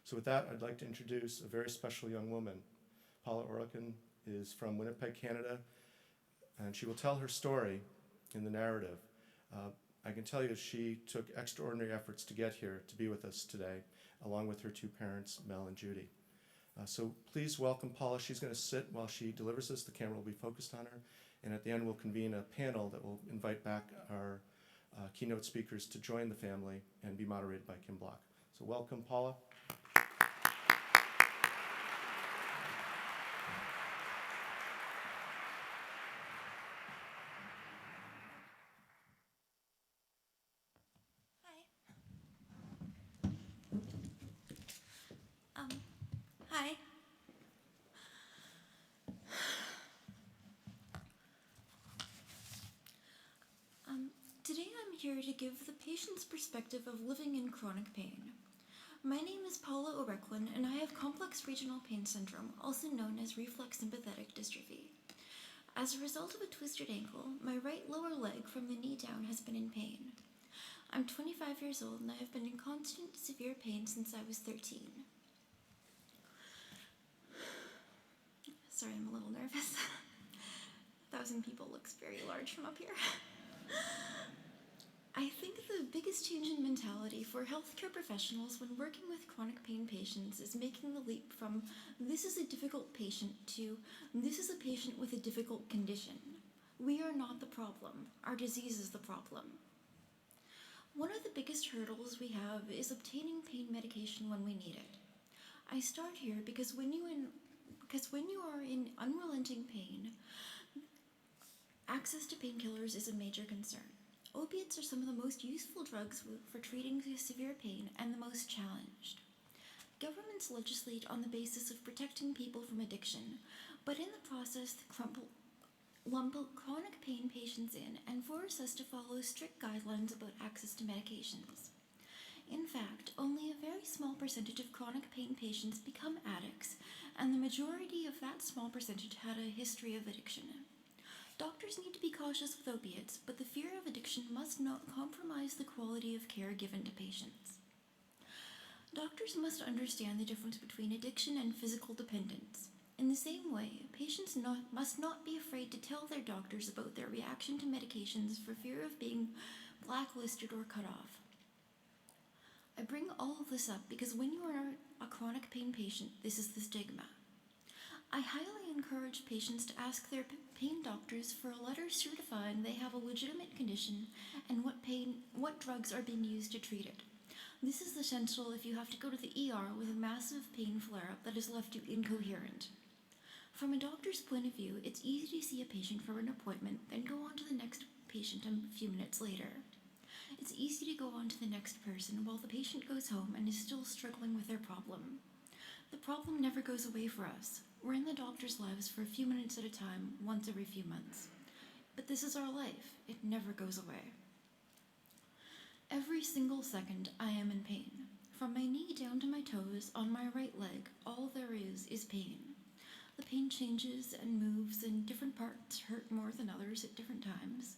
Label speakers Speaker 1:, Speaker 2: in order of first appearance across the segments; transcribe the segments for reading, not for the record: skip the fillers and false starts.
Speaker 1: So with that, I'd like to introduce a very special young woman. Paula Orecklin is from Winnipeg, Canada, and she will tell her story in the narrative. I can tell you she took extraordinary efforts to get here to be with us today, along with her two parents, Mel and Judy. So please welcome Paula. She's going to sit while she delivers us. The camera will be focused on her. And at the end, we'll convene a panel that will invite back our keynote speakers to join the family and be moderated by Kim Block. So welcome, Paula.
Speaker 2: Hi. Today I'm here to give the patient's perspective of living in chronic pain. My name is Paula Orecklin, and I have complex regional pain syndrome, also known as reflex sympathetic dystrophy. As a result of a twisted ankle, my right lower leg from the knee down has been in pain. I'm 25 years old, and I have been in constant, severe pain since I was 13. Sorry, I'm a little nervous. 1,000 people looks very large from up here. I think the biggest change in mentality for healthcare professionals when working with chronic pain patients is making the leap from this is a difficult patient to this is a patient with a difficult condition. We are not the problem. Our disease is the problem. One of the biggest hurdles we have is obtaining pain medication when we need it. I start here because when you are in unrelenting pain, access to painkillers is a major concern. Opiates are some of the most useful drugs for treating severe pain and the most challenged. Governments legislate on the basis of protecting people from addiction, but in the process lump chronic pain patients in and force us to follow strict guidelines about access to medications. In fact, only a very small percentage of chronic pain patients become addicts, and the majority of that small percentage had a history of addiction. Doctors need to be cautious with opiates, but the fear of addiction must not compromise the quality of care given to patients. Doctors must understand the difference between addiction and physical dependence. In the same way, patients must not be afraid to tell their doctors about their reaction to medications for fear of being blacklisted or cut off. I bring all of this up because when you are a chronic pain patient, this is the stigma. I highly encourage patients to ask their pain doctors for a letter certifying they have a legitimate condition and what drugs are being used to treat it. This is essential if you have to go to the ER with a massive pain flare-up that has left you incoherent. From a doctor's point of view, it's easy to see a patient for an appointment, then go on to the next patient a few minutes later. It's easy to go on to the next person while the patient goes home and is still struggling with their problem. The problem never goes away for us. We're in the doctor's lives for a few minutes at a time, once every few months. But this is our life. It never goes away. Every single second, I am in pain. From my knee down to my toes, on my right leg, all there is pain. The pain changes and moves, and different parts hurt more than others at different times,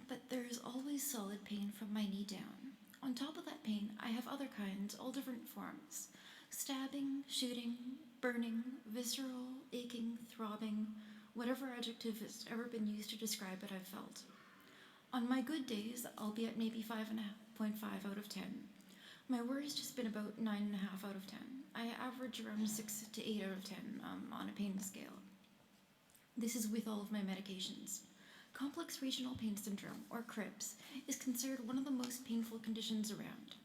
Speaker 2: but there is always solid pain from my knee down. On top of that pain, I have other kinds, all different forms. Stabbing, shooting, burning, visceral, aching, throbbing, whatever adjective has ever been used to describe it, I've felt. On my good days, I'll be at maybe 5.5 out of 10. My worst has been about 9.5 out of 10. I average around 6 to 8 out of 10 on a pain scale. This is with all of my medications. Complex regional pain syndrome, or CRPS, is considered one of the most painful conditions around.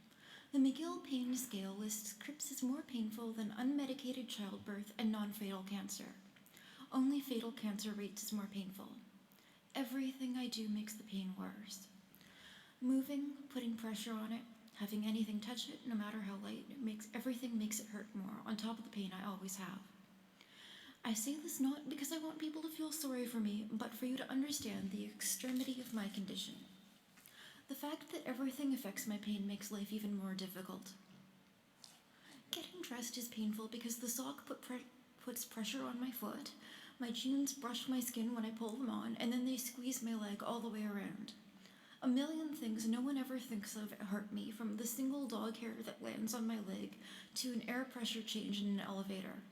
Speaker 2: The McGill Pain Scale lists CRPS as more painful than unmedicated childbirth and non-fatal cancer. Only fatal cancer rates is more painful. Everything I do makes the pain worse. Moving, putting pressure on it, having anything touch it, no matter how light, everything makes it hurt more, on top of the pain I always have. I say this not because I want people to feel sorry for me, but for you to understand the extremity of my condition. The fact that everything affects my pain makes life even more difficult. Getting dressed is painful because the sock puts pressure on my foot, my jeans brush my skin when I pull them on, and then they squeeze my leg all the way around. A million things no one ever thinks of hurt me, from the single dog hair that lands on my leg to an air pressure change in an elevator.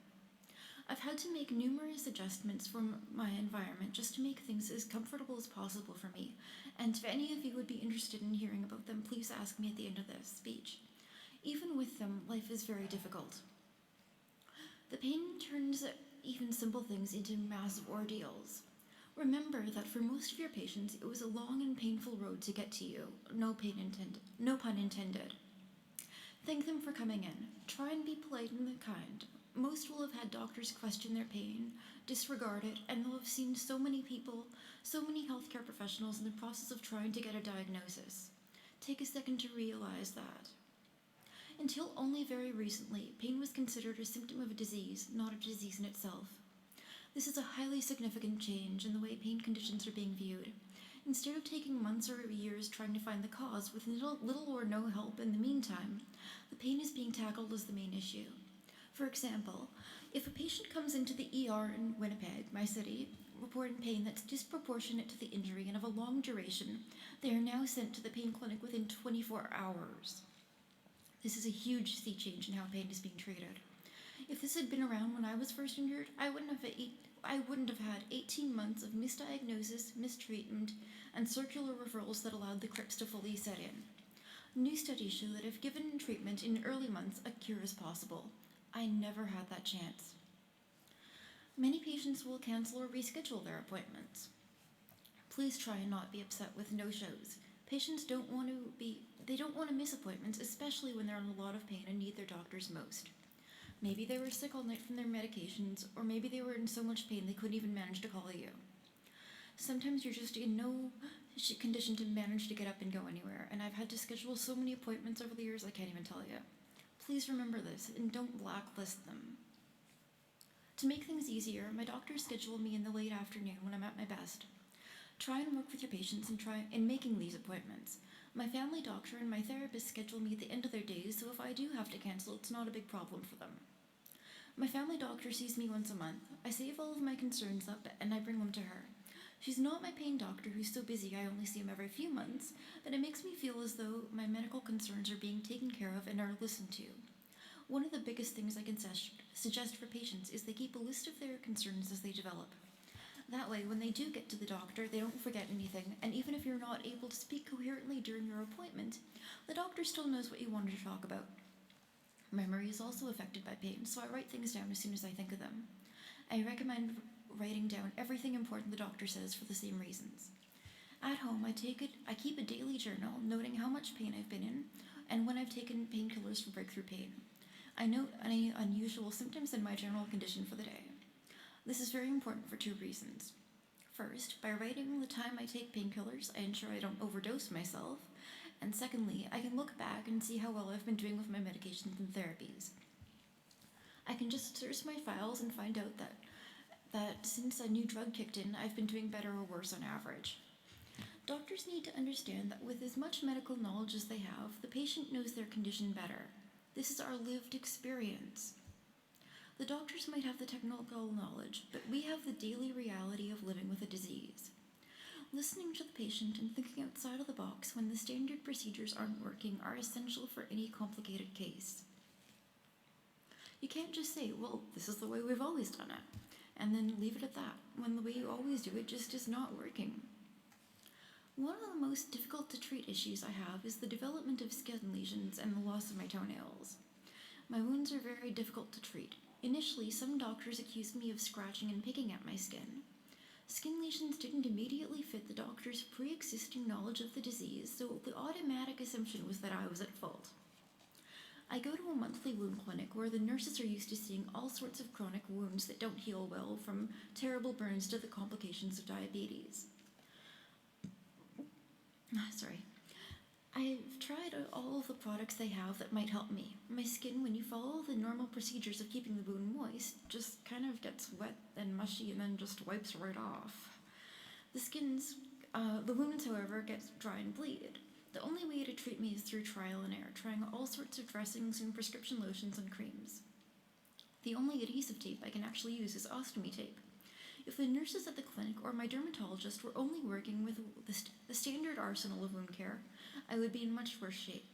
Speaker 2: I've had to make numerous adjustments from my environment just to make things as comfortable as possible for me, and if any of you would be interested in hearing about them, please ask me at the end of this speech. Even with them, life is very difficult. The pain turns even simple things into massive ordeals. Remember that for most of your patients, it was a long and painful road to get to you. No pun intended. Thank them for coming in. Try and be polite and kind. Most will have had doctors question their pain, disregard it, and they'll have seen so many people, so many healthcare professionals in the process of trying to get a diagnosis. Take a second to realize that. Until only very recently, pain was considered a symptom of a disease, not a disease in itself. This is a highly significant change in the way pain conditions are being viewed. Instead of taking months or years trying to find the cause with little or no help in the meantime, the pain is being tackled as the main issue. For example, if a patient comes into the ER in Winnipeg, my city, reporting pain that's disproportionate to the injury and of a long duration, they are now sent to the pain clinic within 24 hours. This is a huge sea change in how pain is being treated. If this had been around when I was first injured, I wouldn't have had 18 months of misdiagnosis, mistreatment, and circular referrals that allowed the crips to fully set in. New studies show that if given treatment in early months, a cure is possible. I never had that chance. Many patients will cancel or reschedule their appointments. Please try and not be upset with no-shows. Patients don't want to miss appointments, especially when they're in a lot of pain and need their doctors most. Maybe they were sick all night from their medications, or maybe they were in so much pain they couldn't even manage to call you. Sometimes you're just in no condition to manage to get up and go anywhere, and I've had to schedule so many appointments over the years I can't even tell you. Please remember this, and don't blacklist them. To make things easier, my doctors schedule me in the late afternoon when I'm at my best. Try and work with your patients and try in making these appointments. My family doctor and my therapist schedule me at the end of their days, so if I do have to cancel, it's not a big problem for them. My family doctor sees me once a month. I save all of my concerns up and I bring them to her. She's not my pain doctor who's so busy I only see him every few months, but it makes me feel as though my medical concerns are being taken care of and are listened to. One of the biggest things I can suggest for patients is they keep a list of their concerns as they develop. That way, when they do get to the doctor, they don't forget anything, and even if you're not able to speak coherently during your appointment, the doctor still knows what you wanted to talk about. Memory is also affected by pain, so I write things down as soon as I think of them. I recommend writing down everything important the doctor says for the same reasons. At home, I keep a daily journal noting how much pain I've been in and when I've taken painkillers for breakthrough pain. I note any unusual symptoms in my general condition for the day. This is very important for two reasons. First, by writing the time I take painkillers, I ensure I don't overdose myself. And secondly, I can look back and see how well I've been doing with my medications and therapies. I can just search my files and find out that since a new drug kicked in, I've been doing better or worse on average. Doctors need to understand that with as much medical knowledge as they have, the patient knows their condition better. This is our lived experience. The doctors might have the technical knowledge, but we have the daily reality of living with a disease. Listening to the patient and thinking outside of the box when the standard procedures aren't working are essential for any complicated case. You can't just say, well, this is the way we've always done it, and then leave it at that, when the way you always do it just is not working. One of the most difficult to treat issues I have is the development of skin lesions and the loss of my toenails. My wounds are very difficult to treat. Initially, some doctors accused me of scratching and picking at my skin. Skin lesions didn't immediately fit the doctor's pre-existing knowledge of the disease, so the automatic assumption was that I was at fault. I go to a monthly wound clinic where the nurses are used to seeing all sorts of chronic wounds that don't heal well, from terrible burns to the complications of diabetes. I've tried all of the products they have that might help me. My skin, when you follow the normal procedures of keeping the wound moist, just kind of gets wet and mushy and then just wipes right off. The wounds, however, get dry and bleed. The only way to treat me is through trial and error, trying all sorts of dressings and prescription lotions and creams. The only adhesive tape I can actually use is ostomy tape. If the nurses at the clinic or my dermatologist were only working with the standard arsenal of wound care, I would be in much worse shape.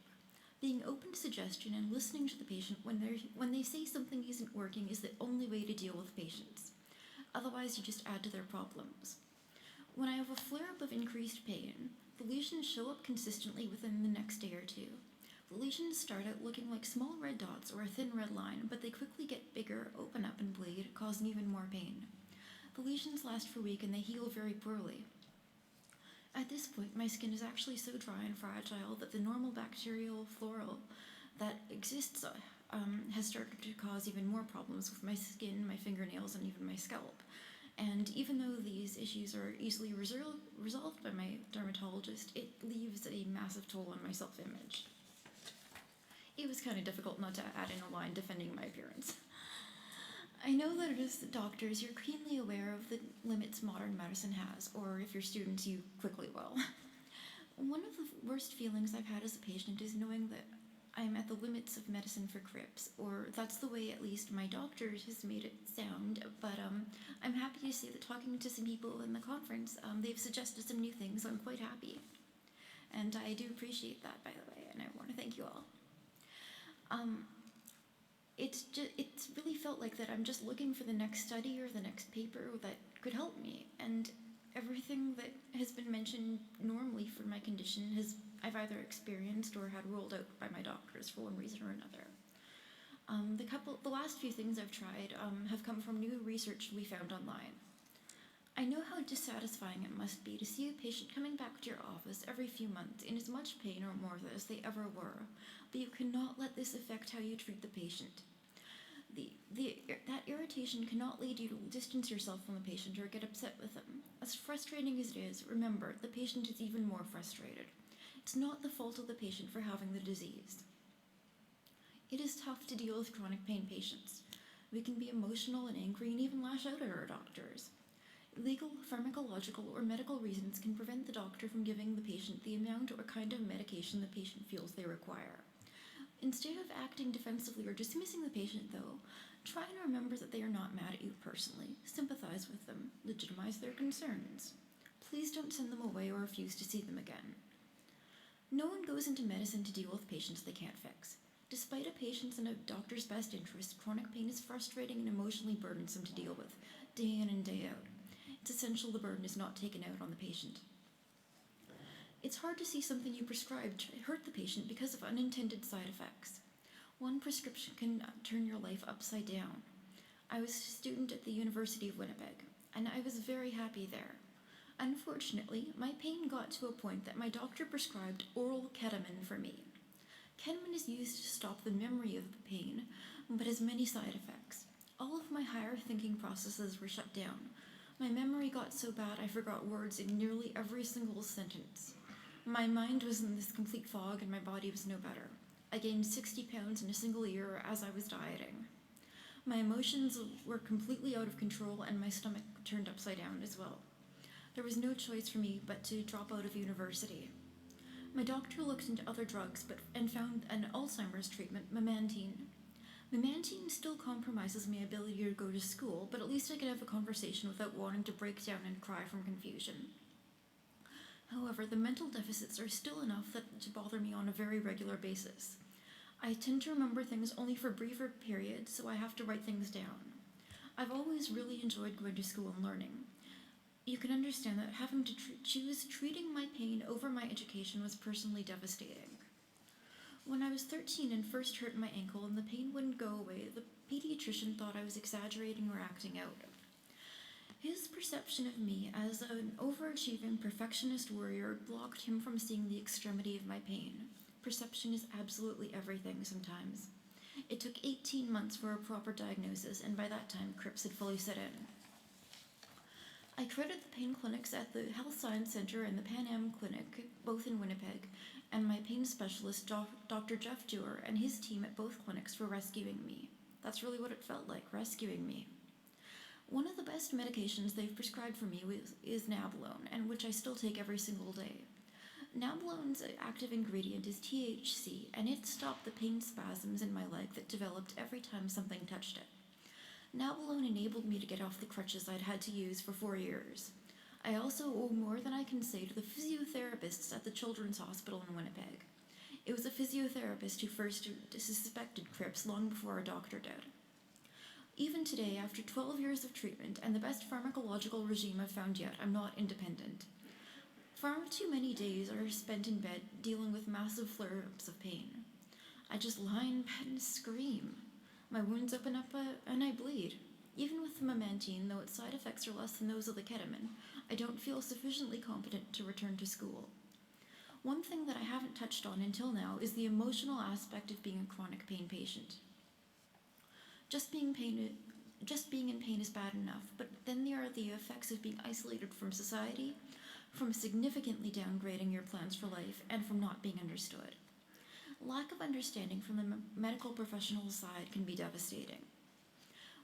Speaker 2: Being open to suggestion and listening to the patient when they say something isn't working is the only way to deal with patients. Otherwise, you just add to their problems. When I have a flare-up of increased pain, the lesions show up consistently within the next day or two. The lesions start out looking like small red dots or a thin red line, but they quickly get bigger, open up, and bleed, causing even more pain. The lesions last for a week and they heal very poorly. At this point, my skin is actually so dry and fragile that the normal bacterial flora that exists has started to cause even more problems with my skin, my fingernails, and even my scalp. And even though these issues are easily resolved by my dermatologist, it leaves a massive toll on my self-image. It was kind of difficult not to add in a line defending my appearance. I know that as doctors, you're keenly aware of the limits modern medicine has, or if you're students, you quickly will. One of the worst feelings I've had as a patient is knowing that I'm at the limits of medicine for crips, or that's the way at least my doctor has made it sound, but I'm happy to say that talking to some people in the conference, they've suggested some new things, so I'm quite happy. And I do appreciate that, by the way, and I want to thank you all. It's really felt like that I'm just looking for the next study or the next paper that could help me, and everything that has been mentioned normally for my condition I've either experienced or had ruled out by my doctors for one reason or another. The last few things I've tried have come from new research we found online. I know how dissatisfying it must be to see a patient coming back to your office every few months in as much pain or more as they ever were, but you cannot let this affect how you treat the patient. That irritation cannot lead you to distance yourself from the patient or get upset with them. As frustrating as it is, remember, the patient is even more frustrated. It's not the fault of the patient for having the disease. It is tough to deal with chronic pain patients. We can be emotional and angry and even lash out at our doctors. Legal, pharmacological, or medical reasons can prevent the doctor from giving the patient the amount or kind of medication the patient feels they require. Instead of acting defensively or dismissing the patient, though, try and remember that they are not mad at you personally. Sympathize with them. Legitimize their concerns. Please don't send them away or refuse to see them again. No one goes into medicine to deal with patients they can't fix. Despite a patient's and a doctor's best interest, chronic pain is frustrating and emotionally burdensome to deal with, day in and day out. It's essential the burden is not taken out on the patient. It's hard to see something you prescribed hurt the patient because of unintended side effects. One prescription can turn your life upside down. I was a student at the University of Winnipeg, and I was very happy there. Unfortunately, my pain got to a point that my doctor prescribed oral ketamine for me. Ketamine is used to stop the memory of the pain, but has many side effects. All of my higher thinking processes were shut down. My memory got so bad I forgot words in nearly every single sentence. My mind was in this complete fog and my body was no better. I gained 60 pounds in a single year as I was dieting. My emotions were completely out of control and my stomach turned upside down as well. There was no choice for me but to drop out of university. My doctor looked into other drugs and found an Alzheimer's treatment, memantine. Memantine still compromises my ability to go to school, but at least I could have a conversation without wanting to break down and cry from confusion. However, the mental deficits are still enough to bother me on a very regular basis. I tend to remember things only for briefer periods, so I have to write things down. I've always really enjoyed going to school and learning. You can understand that having to choose treating my pain over my education was personally devastating. When I was 13 and first hurt my ankle and the pain wouldn't go away, the pediatrician thought I was exaggerating or acting out. His perception of me as an overachieving perfectionist warrior blocked him from seeing the extremity of my pain. Perception is absolutely everything sometimes. It took 18 months for a proper diagnosis, and by that time, crips had fully set in. I credit the pain clinics at the Health Science Center and the Pan Am Clinic, both in Winnipeg, and my pain specialist, Dr. Jeff Dewar, and his team at both clinics for rescuing me. That's really what it felt like, rescuing me. One of the best medications they've prescribed for me is Nabilone, and which I still take every single day. Nabilone's active ingredient is THC, and it stopped the pain spasms in my leg that developed every time something touched it. Nabalone enabled me to get off the crutches I'd had to use for 4 years. I also owe more than I can say to the physiotherapists at the Children's Hospital in Winnipeg. It was a physiotherapist who first suspected Crips long before a doctor did. Even today, after 12 years of treatment and the best pharmacological regime I've found yet, I'm not independent. Far too many days are spent in bed dealing with massive flare-ups of pain. I just lie in bed and scream. My wounds open up and I bleed. Even with the memantine, though its side effects are less than those of the ketamine, I don't feel sufficiently competent to return to school. One thing that I haven't touched on until now is the emotional aspect of being a chronic pain patient. Just being in pain is bad enough, but then there are the effects of being isolated from society, from significantly downgrading your plans for life, and from not being understood. Lack of understanding from the medical professional side can be devastating.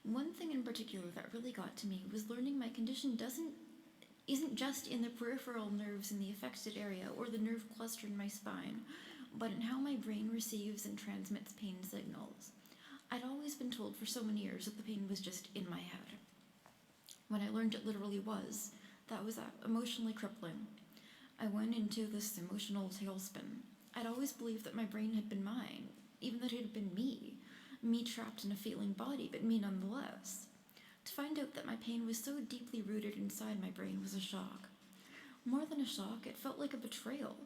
Speaker 2: One thing in particular that really got to me was learning my condition isn't just in the peripheral nerves in the affected area or the nerve cluster in my spine, but in how my brain receives and transmits pain signals. I'd always been told for so many years that the pain was just in my head. When I learned it literally was, that was emotionally crippling. I went into this emotional tailspin. I'd always believed that my brain had been mine, even that it had been me trapped in a failing body, but me nonetheless. To find out that my pain was so deeply rooted inside my brain was a shock. More than a shock, it felt like a betrayal.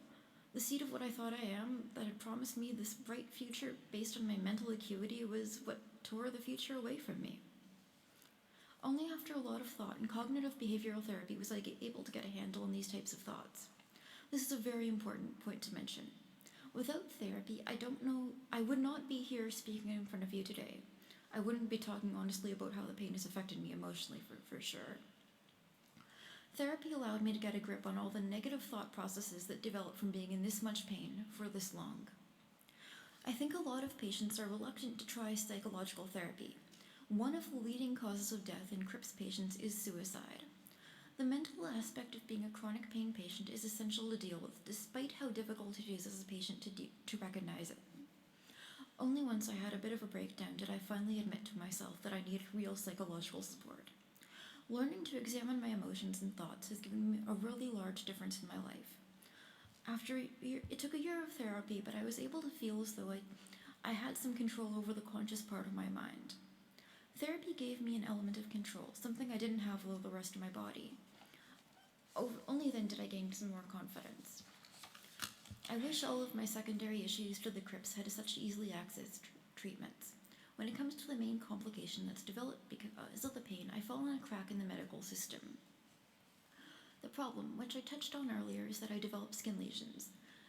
Speaker 2: The seed of what I thought I am, that had promised me this bright future based on my mental acuity, was what tore the future away from me. Only after a lot of thought and cognitive behavioral therapy was I able to get a handle on these types of thoughts. This is a very important point to mention. Without therapy, I would not be here speaking in front of you today. I wouldn't be talking honestly about how the pain has affected me emotionally for sure. Therapy allowed me to get a grip on all the negative thought processes that develop from being in this much pain for this long. I think a lot of patients are reluctant to try psychological therapy. One of the leading causes of death in CRIPS patients is suicide. The mental aspect of being a chronic pain patient is essential to deal with, despite how difficult it is as a patient to recognize it. Only once I had a bit of a breakdown did I finally admit to myself that I needed real psychological support. Learning to examine my emotions and thoughts has given me a really large difference in my life. It took a year of therapy, but I was able to feel as though I had some control over the conscious part of my mind. Therapy gave me an element of control, something I didn't have with the rest of my body. Only then did I gain some more confidence. I wish all of my secondary issues to the CRIPS had such easily accessed treatments. When it comes to the main complication that's developed because of the pain, I fall in a crack in the medical system. The problem, which I touched on earlier, is that I develop skin lesions.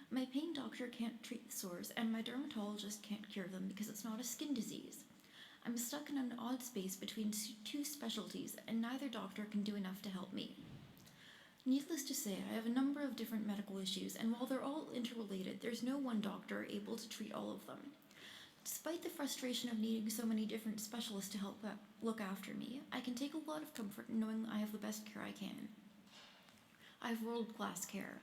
Speaker 2: My pain doctor can't treat the sores, and my dermatologist can't cure them because it's not a skin disease. I'm stuck in an odd space between two specialties, and neither doctor can do enough to help me. Needless to say, I have a number of different medical issues, and while they're all interrelated, there's no one doctor able to treat all of them. Despite the frustration of needing so many different specialists to help look after me, I can take a lot of comfort in knowing I have the best care I can. I have world-class care.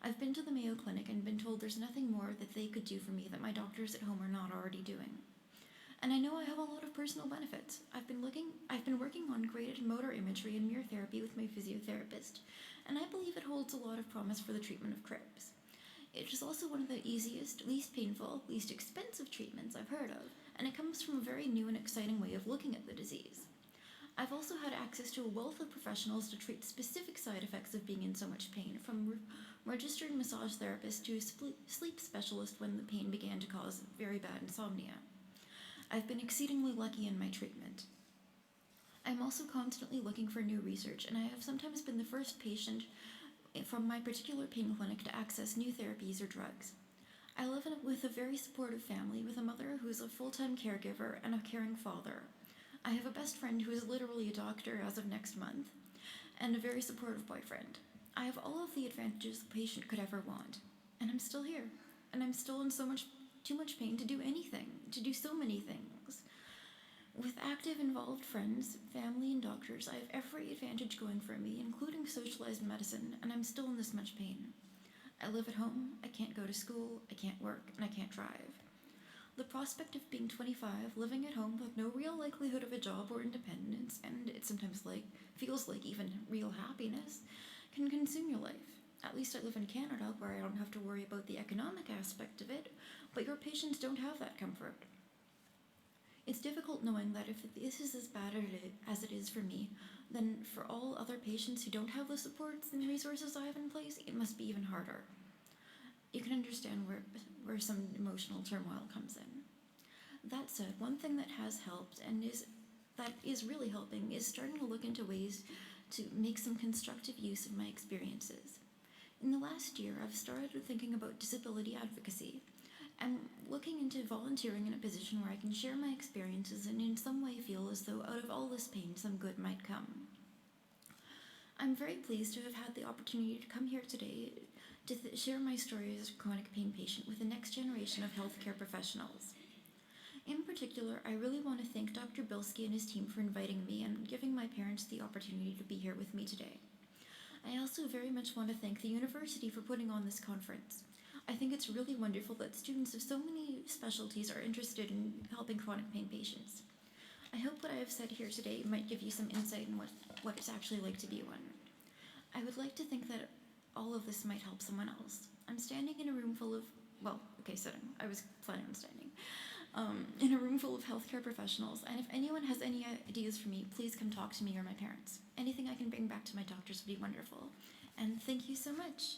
Speaker 2: I've been to the Mayo Clinic and been told there's nothing more that they could do for me that my doctors at home are not already doing. And I know I have a lot of personal benefits. I've been working on graded motor imagery and mirror therapy with my physiotherapist, and I believe it holds a lot of promise for the treatment of CRIPS. It is also one of the easiest, least painful, least expensive treatments I've heard of, and it comes from a very new and exciting way of looking at the disease. I've also had access to a wealth of professionals to treat specific side effects of being in so much pain, from registered massage therapists to a sleep specialist when the pain began to cause very bad insomnia. I've been exceedingly lucky in my treatment. I'm also constantly looking for new research, and I have sometimes been the first patient from my particular pain clinic to access new therapies or drugs. I live with a very supportive family, with a mother who is a full-time caregiver and a caring father. I have a best friend who is literally a doctor as of next month, and a very supportive boyfriend. I have all of the advantages a patient could ever want, and I'm still here, and I'm still in too much pain to do anything, to do so many things. With active, involved friends, family, and doctors, I have every advantage going for me, including socialized medicine, and I'm still in this much pain. I live at home, I can't go to school, I can't work, and I can't drive. The prospect of being 25, living at home with no real likelihood of a job or independence, and it sometimes feels like even real happiness, can consume your life. At least I live in Canada, where I don't have to worry about the economic aspect of it, but your patients don't have that comfort. It's difficult knowing that if this is as bad as it is for me, then for all other patients who don't have the supports and resources I have in place, it must be even harder. You can understand where some emotional turmoil comes in. That said, one thing that has helped and that is really helping is starting to look into ways to make some constructive use of my experiences. In the last year, I've started thinking about disability advocacy and looking into volunteering in a position where I can share my experiences and in some way feel as though out of all this pain some good might come. I'm very pleased to have had the opportunity to come here today to share my story as a chronic pain patient with the next generation of healthcare professionals. In particular, I really want to thank Dr. Bilski and his team for inviting me and giving my parents the opportunity to be here with me today. I also very much want to thank the university for putting on this conference. I think it's really wonderful that students of so many specialties are interested in helping chronic pain patients. I hope what I have said here today might give you some insight in what it's actually like to be one. I would like to think that all of this might help someone else. I'm standing in a room full of, sitting. I was planning on standing. In a room full of healthcare professionals, and if anyone has any ideas for me, please come talk to me or my parents. Anything I can bring back to my doctors would be wonderful. And thank you so much.